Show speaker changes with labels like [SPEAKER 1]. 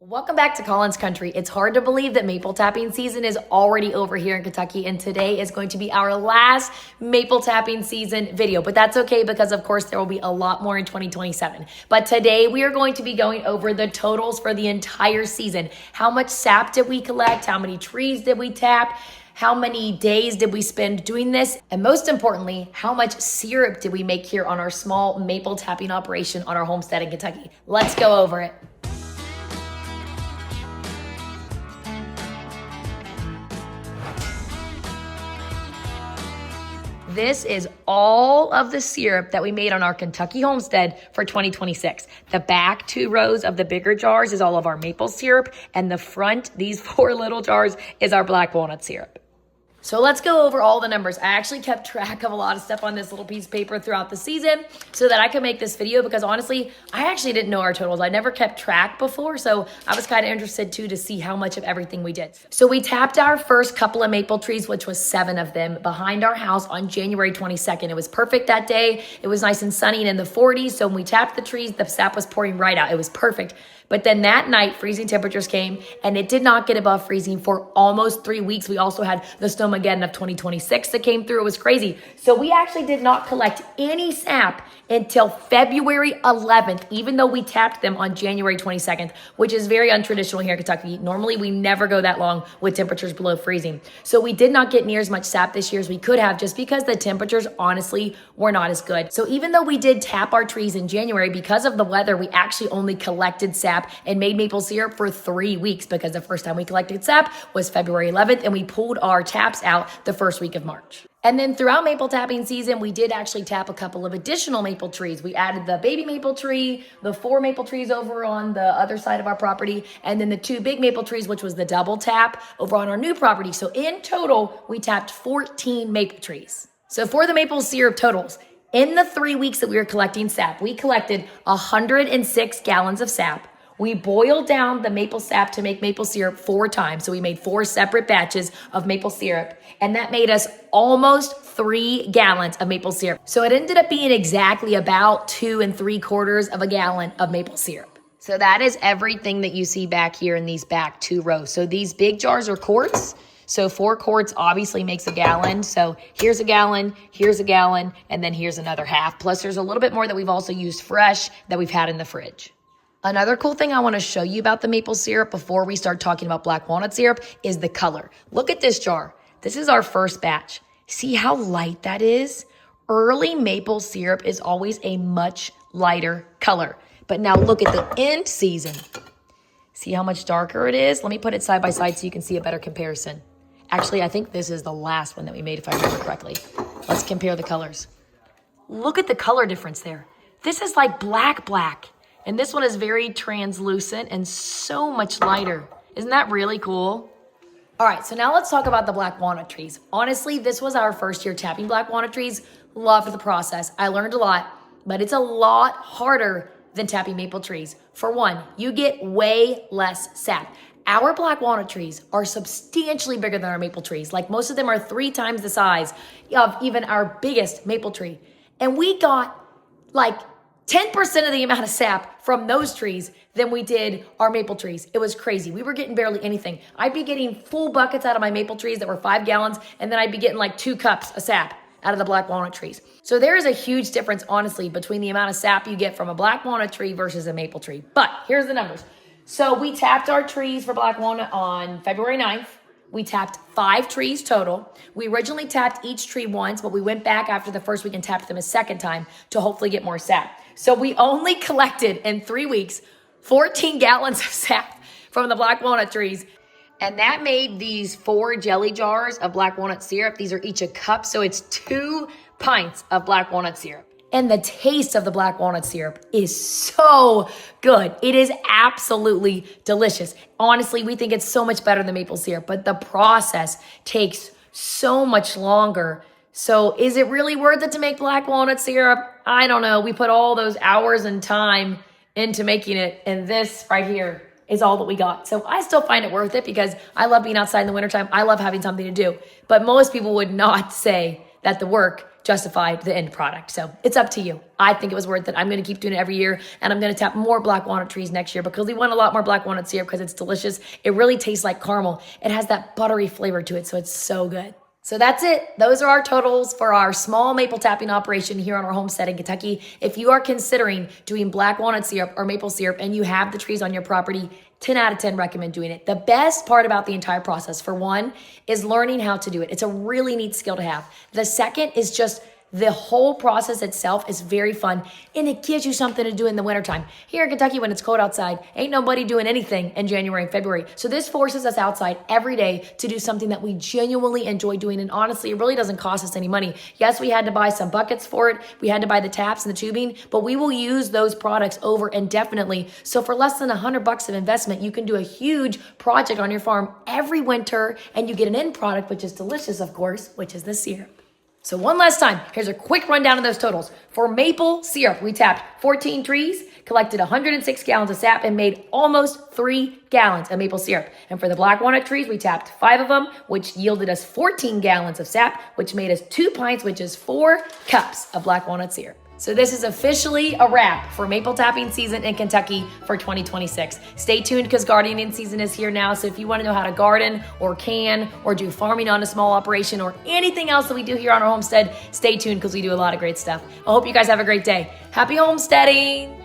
[SPEAKER 1] Welcome back to Collins Country. It's hard to believe that maple tapping season is already over here in Kentucky, and today is going to be our last maple tapping season video, but that's okay because of course there will be a lot more in 2027. But today we are going to be going over the totals for the entire season. How much sap did we collect? How many trees did we tap? How many days did we spend doing this? And most importantly, how much syrup did we make here on our small maple tapping operation on our homestead in Kentucky? Let's go over it. This is all of the syrup that we made on our Kentucky homestead for 2026. The back 2 rows of the bigger jars is all of our maple syrup, and the front, these 4 little jars, is our black walnut syrup. So let's go over all the numbers. I actually kept track of a lot of stuff on this little piece of paper throughout the season so that I could make this video, because honestly, I actually didn't know our totals. I never kept track before, so I was kind of interested too to see how much of everything we did. So we tapped our first couple of maple trees, which was 7 of them, behind our house on January 22nd. It was perfect that day. It was nice and sunny and in the 40s, so when we tapped the trees, the sap was pouring right out. It was perfect. But then that night, freezing temperatures came, and it did not get above freezing for almost 3 weeks. We also had the snowmageddon of 2026 that came through. It was crazy. So we actually did not collect any sap until February 11th, even though we tapped them on January 22nd, which is very untraditional here in Kentucky. Normally, we never go that long with temperatures below freezing. So we did not get near as much sap this year as we could have, just because the temperatures honestly were not as good. So even though we did tap our trees in January, because of the weather, we actually only collected sap and made maple syrup for 3 weeks, because the first time we collected sap was February 11th, and we pulled our taps out the first week of March. And then throughout maple tapping season, we did actually tap a couple of additional maple trees. We added the baby maple tree, the 4 maple trees over on the other side of our property, and then the 2 big maple trees, which was the double tap over on our new property. So in total, we tapped 14 maple trees. So for the maple syrup totals, in the 3 weeks that we were collecting sap, we collected 106 gallons of sap. We boiled down the maple sap to make maple syrup 4 times. So we made 4 separate batches of maple syrup, and that made us almost 3 gallons of maple syrup. So it ended up being exactly about 2 3/4 gallons of maple syrup. So that is everything that you see back here in these back 2 rows. So these big jars are quarts. So 4 quarts obviously makes a gallon. So here's a gallon, and then here's another half. Plus there's a little bit more that we've also used fresh that we've had in the fridge. Another cool thing I want to show you about the maple syrup before we start talking about black walnut syrup is the color. Look at this jar. This is our first batch. See how light that is? Early maple syrup is always a much lighter color. But now look at the end season. See how much darker it is? Let me put it side by side so you can see a better comparison. Actually, I think this is the last one that we made, if I remember correctly. Let's compare the colors. Look at the color difference there. This is like black. And this one is very translucent and so much lighter. Isn't that really cool? All right, so now let's talk about the black walnut trees. Honestly, this was our first year tapping black walnut trees. Loved the process. I learned a lot, but it's a lot harder than tapping maple trees. For one, you get way less sap. Our black walnut trees are substantially bigger than our maple trees. Like, most of them are 3 times the size of even our biggest maple tree. And we got like 10% of the amount of sap from those trees than we did our maple trees. It was crazy. We were getting barely anything. I'd be getting full buckets out of my maple trees that were 5 gallons, and then I'd be getting like 2 cups of sap out of the black walnut trees. So there is a huge difference, honestly, between the amount of sap you get from a black walnut tree versus a maple tree. But here's the numbers. So we tapped our trees for black walnut on February 9th. We tapped 5 trees total. We originally tapped each tree once, but we went back after the first week and tapped them a second time to hopefully get more sap. So we only collected in 3 weeks 14 gallons of sap from the black walnut trees. And that made these 4 jelly jars of black walnut syrup. These are each a cup, so it's 2 pints of black walnut syrup. And the taste of the black walnut syrup is so good. It is absolutely delicious. Honestly, we think it's so much better than maple syrup, but the process takes so much longer. So is it really worth it to make black walnut syrup? I don't know. We put all those hours and time into making it, and this right here is all that we got. So I still find it worth it because I love being outside in the wintertime. I love having something to do. But most people would not say that the work justify the end product. So it's up to you. I think it was worth it. I'm going to keep doing it every year, and I'm going to tap more black walnut trees next year because we want a lot more black walnut syrup because it's delicious. It really tastes like caramel. It has that buttery flavor to it, so it's so good. So that's it. Those are our totals for our small maple tapping operation here on our homestead in Kentucky. If you are considering doing black walnut syrup or maple syrup and you have the trees on your property, 10 out of 10 recommend doing it. The best part about the entire process, for one, is learning how to do it. It's a really neat skill to have. The second is just the whole process itself is very fun, and it gives you something to do in the wintertime. Here in Kentucky, when it's cold outside, ain't nobody doing anything in January and February. So this forces us outside every day to do something that we genuinely enjoy doing, and honestly, it really doesn't cost us any money. Yes, we had to buy some buckets for it. We had to buy the taps and the tubing, but we will use those products over indefinitely. So for less than $100 of investment, you can do a huge project on your farm every winter, and you get an end product, which is delicious, of course, which is the syrup. So one last time, here's a quick rundown of those totals. For maple syrup, we tapped 14 trees, collected 106 gallons of sap, and made almost 3 gallons of maple syrup. And for the black walnut trees, we tapped 5 of them, which yielded us 14 gallons of sap, which made us 2 pints, which is 4 cups of black walnut syrup. So this is officially a wrap for maple tapping season in Kentucky for 2026. Stay tuned because gardening season is here now. So if you want to know how to garden or can or do farming on a small operation or anything else that we do here on our homestead, stay tuned because we do a lot of great stuff. I hope you guys have a great day. Happy homesteading!